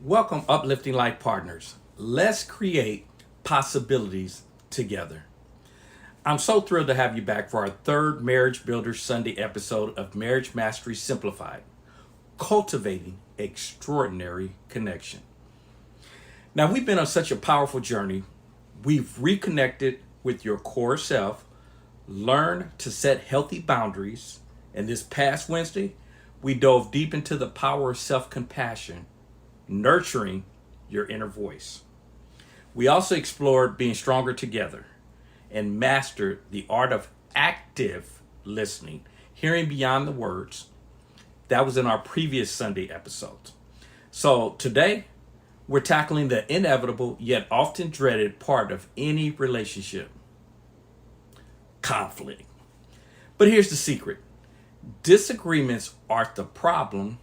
Welcome, Uplifting Life Partners. Let's create possibilities together. I'm so thrilled to have you back for our third Marriage Builder Sunday episode of Marriage Mastery Simplified, Cultivating Extraordinary Connection. Now, we've been on such a powerful journey. We've reconnected with your core self, learned to set healthy boundaries, and this past Wednesday, we dove deep into the power of self-compassion, nurturing your inner voice. We also explored being stronger together and mastered the art of active listening, hearing beyond the words. That was in our previous Sunday episode. So today, we're tackling the inevitable yet often dreaded part of any relationship: conflict. But here's the secret: disagreements aren't the problem,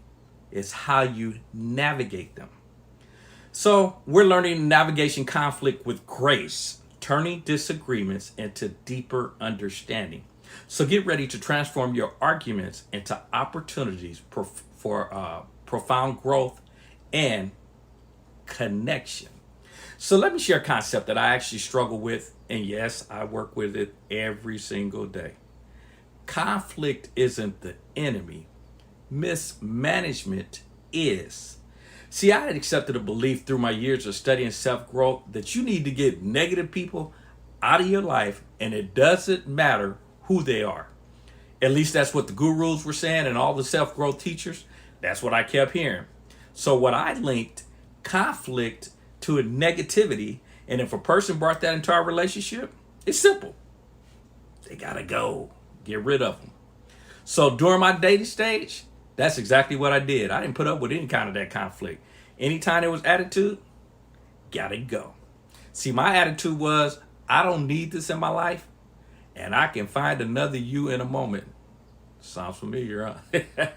it's how you navigate them. So we're learning navigation conflict with grace, turning disagreements into deeper understanding. So get ready to transform your arguments into opportunities for profound growth and connection. So let me share a concept that I actually struggle with, and yes, I work with it every single day. Conflict isn't the enemy. Mismanagement is. See, I had accepted a belief through my years of studying self-growth that you need to get negative people out of your life, and it doesn't matter who they are. At least that's what the gurus were saying, and all the self-growth teachers. That's what I kept hearing. So what I linked conflict to a negativity, and if a person brought that into our relationship, it's simple. They gotta go. Get rid of them. So during my dating stage, that's exactly what I did. I didn't put up with any kind of that conflict. Anytime there was attitude, gotta go. See, my attitude was, I don't need this in my life, and I can find another you in a moment. Sounds familiar, huh?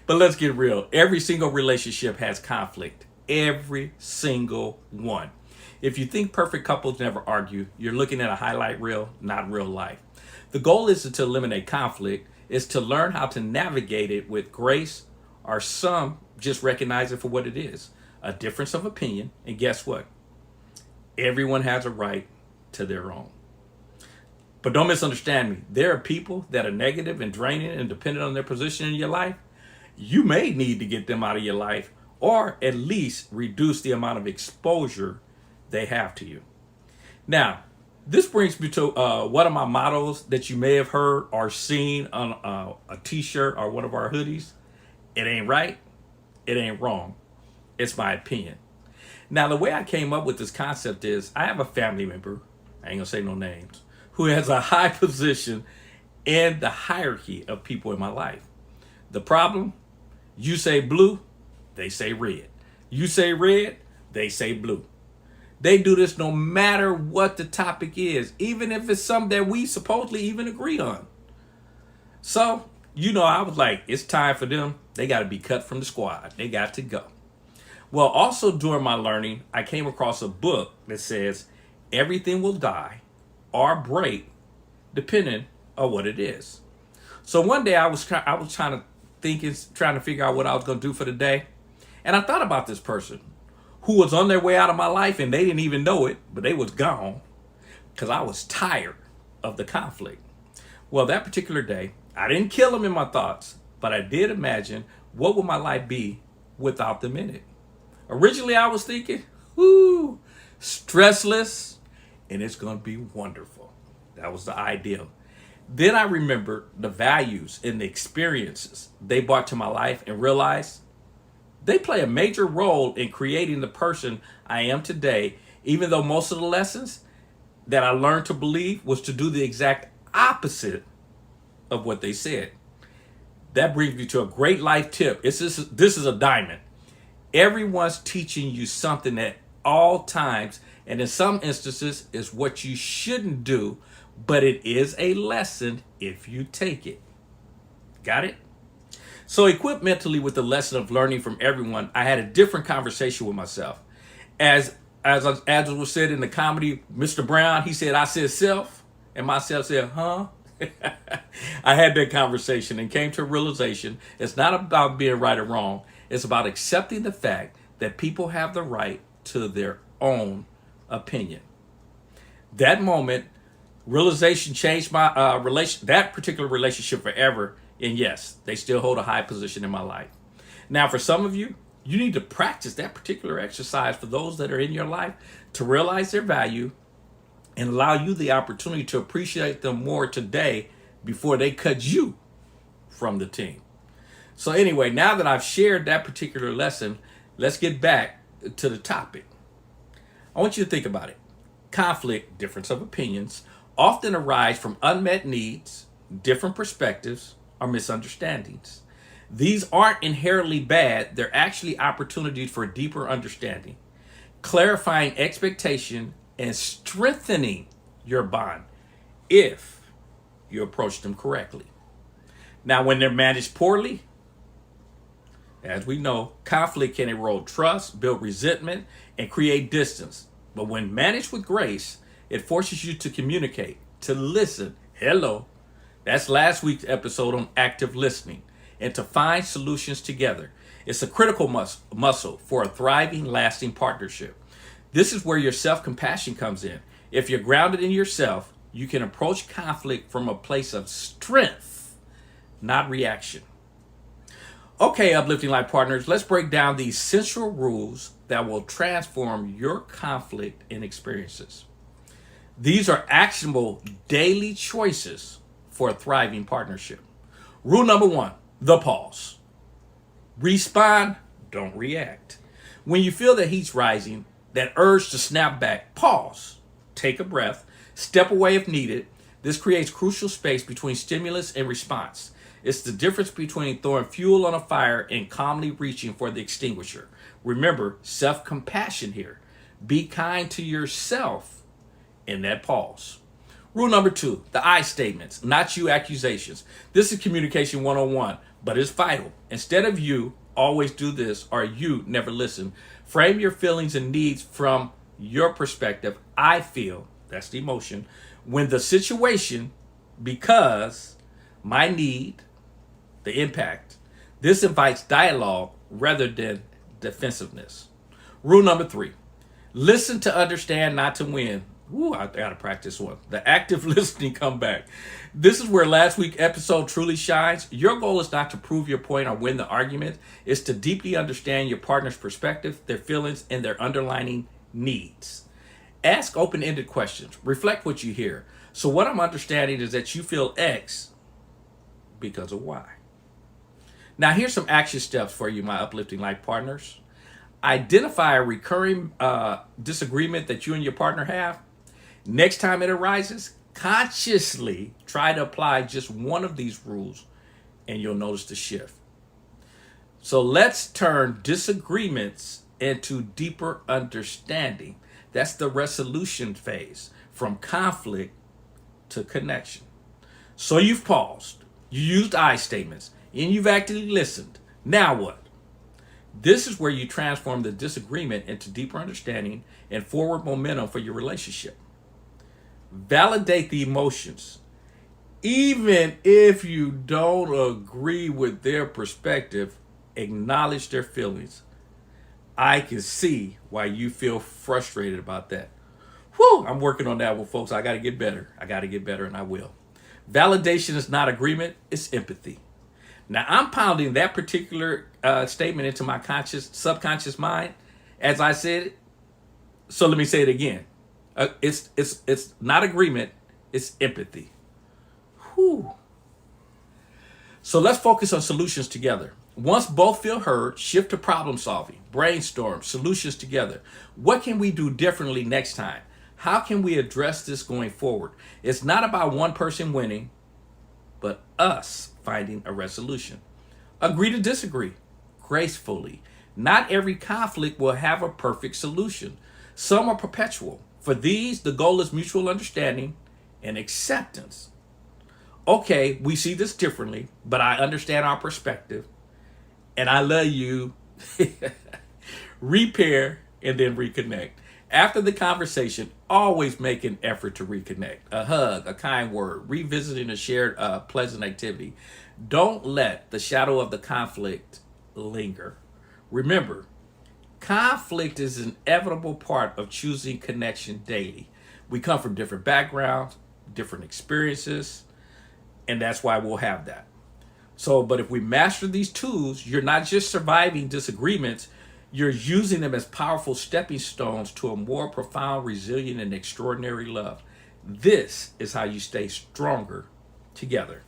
But let's get real. Every single relationship has conflict. Every single one. If you think perfect couples never argue, you're looking at a highlight reel, not real life. The goal isn't to eliminate conflict, it's to learn how to navigate it with grace, or some just recognize it for what it is: a difference of opinion. And guess what? Everyone has a right to their own. But don't misunderstand me. There are people that are negative and draining and dependent on their position in your life. You may need to get them out of your life, or at least reduce the amount of exposure they have to you. Now, this brings me to one of my mottos that you may have heard or seen on a t-shirt or one of our hoodies. It ain't right. It ain't wrong. It's my opinion. Now, the way I came up with this concept is I have a family member, I ain't gonna say no names, who has a high position in the hierarchy of people in my life. The problem: you say blue, they say red. You say red, they say blue. They do this no matter what the topic is, even if it's something that we supposedly even agree on. So, I was like, it's time for them. They got to be cut from the squad. They got to go. Well, also during my learning, I came across a book that says everything will die or break depending on what it is. So one day I was trying to trying to figure out what I was going to do for the day. And I thought about this person who was on their way out of my life, and they didn't even know it, but they was gone because I was tired of the conflict. Well, that particular day, I didn't kill them in my thoughts, but I did imagine what would my life be without them in it. Originally, I was thinking, stressless, and it's going to be wonderful. That was the ideal. Then I remembered the values and the experiences they brought to my life and realized they play a major role in creating the person I am today, even though most of the lessons that I learned to believe was to do the exact opposite of what they said. That brings me to a great life tip. This is a diamond. Everyone's teaching you something at all times, and in some instances, is what you shouldn't do, but it is a lesson if you take it. Got it? So equipped mentally with the lesson of learning from everyone, I had a different conversation with myself. As was said in the comedy, Mr. Brown, he said, I said self, and myself said, huh? I had that conversation and came to a realization it's not about being right or wrong. It's about accepting the fact that people have the right to their own opinion. That moment, realization changed my that particular relationship forever. And yes, they still hold a high position in my life. Now, for some of you, you need to practice that particular exercise for those that are in your life to realize their value and allow you the opportunity to appreciate them more today before they cut you from the team. So anyway, now that I've shared that particular lesson, let's get back to the topic. I want you to think about it. Conflict, difference of opinions, often arise from unmet needs, different perspectives, or misunderstandings. These aren't inherently bad. They're actually opportunities for deeper understanding, clarifying expectation, and strengthening your bond if you approach them correctly. Now, when they're managed poorly, as we know, conflict can erode trust, build resentment, and create distance. But when managed with grace, it forces you to communicate, to listen. Hello. That's last week's episode on active listening. And to find solutions together. It's a critical muscle for a thriving, lasting partnership. This is where your self-compassion comes in. If you're grounded in yourself, you can approach conflict from a place of strength, not reaction. Okay, Uplifting Life partners, let's break down the essential rules that will transform your conflict and experiences. These are actionable daily choices for a thriving partnership. Rule number 1, the pause. Respond, don't react. When you feel the heat's rising, that urge to snap back, pause, take a breath, step away if needed. This creates crucial space between stimulus and response. It's the difference between throwing fuel on a fire and calmly reaching for the extinguisher. Remember, self-compassion here. Be kind to yourself in that pause. Rule number 2, the I statements, not you accusations. This is communication 101, but it's vital. Instead of you, always do this, or you never listen. Frame your feelings and needs from your perspective. I feel, that's the emotion, when the situation, because, my need, the impact. This invites dialogue rather than defensiveness. Rule number 3, listen to understand, not to win. Ooh, I gotta practice one. The active listening comeback. This is where last week's episode truly shines. Your goal is not to prove your point or win the argument. It's to deeply understand your partner's perspective, their feelings, and their underlying needs. Ask open-ended questions. Reflect what you hear. So what I'm understanding is that you feel X because of Y. Now here's some action steps for you, my Uplifting Life partners. Identify a recurring disagreement that you and your partner have. Next time it arises, consciously try to apply just one of these rules and you'll notice the shift. So let's turn disagreements into deeper understanding. That's the resolution phase, from conflict to connection. So you've paused, you used I statements, and you've actively listened. Now what? This is where you transform the disagreement into deeper understanding and forward momentum for your relationship. Validate the emotions. Even if you don't agree with their perspective, acknowledge their feelings. I can see why you feel frustrated about that. Whew, I'm working on that one, folks. I got to get better. And I will. Validation is not agreement, it's empathy. Now, I'm pounding that particular statement into my subconscious mind as I said it. So let me say it again. It's not agreement, it's empathy. Whew. So let's focus on solutions together. Once both feel heard, shift to problem solving, brainstorm, solutions together. What can we do differently next time? How can we address this going forward? It's not about one person winning, but us finding a resolution. Agree to disagree gracefully. Not every conflict will have a perfect solution. Some are perpetual. For these, the goal is mutual understanding and acceptance. Okay, we see this differently, but I understand our perspective, and I love you. Repair and then reconnect. After the conversation, always make an effort to reconnect. A hug, a kind word, revisiting a shared pleasant activity. Don't let the shadow of the conflict linger. Remember, Conflict is an inevitable part of choosing connection daily. We come from different backgrounds, different experiences, and that's why we'll have that. So, but if we master these tools, you're not just surviving disagreements, you're using them as powerful stepping stones to a more profound, resilient, and extraordinary love. This is how you stay stronger together.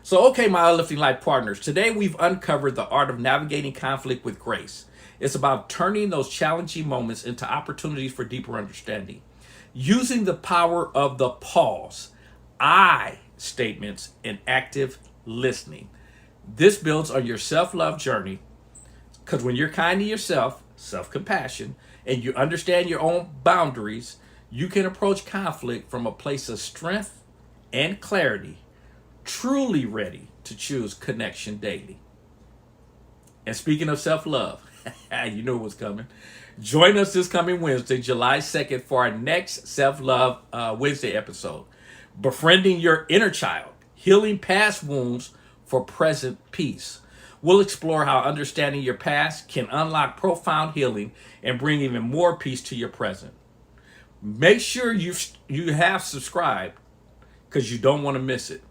So, okay, my uplifting life partners, today we've uncovered the art of navigating conflict with grace. It's about turning those challenging moments into opportunities for deeper understanding. Using the power of the pause, I statements, and active listening. This builds on your self-love journey, because when you're kind to yourself, self-compassion, and you understand your own boundaries, you can approach conflict from a place of strength and clarity, truly ready to choose connection daily. And speaking of self-love, you know what's coming. Join us this coming Wednesday, July 2nd, for our next Self-Love Wednesday episode. Befriending your inner child, healing past wounds for present peace. We'll explore how understanding your past can unlock profound healing and bring even more peace to your present. Make sure you have subscribed, because you don't want to miss it.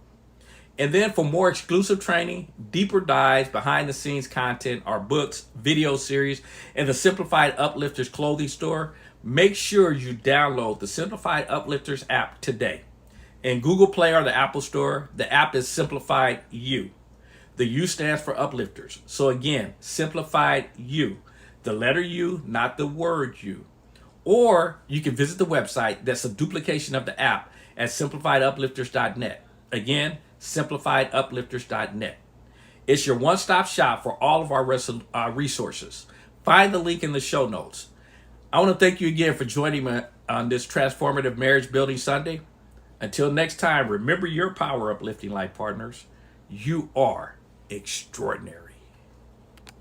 And then for more exclusive training, deeper dives, behind the scenes content, our books, video series, and the Simplified Uplifters clothing store, make sure you download the Simplified Uplifters app today. In Google Play or the Apple Store, the app is Simplified U. The U stands for Uplifters. So again, Simplified U. The letter U, not the word U. Or you can visit the website that's a duplication of the app at simplifieduplifters.net. Again, simplifieduplifters.net. It's your one-stop shop for all of our resources. Find the link in the show notes. I want to thank you again for joining me on this Transformative Marriage Building Sunday. Until next time, remember your power, uplifting life partners. You are extraordinary.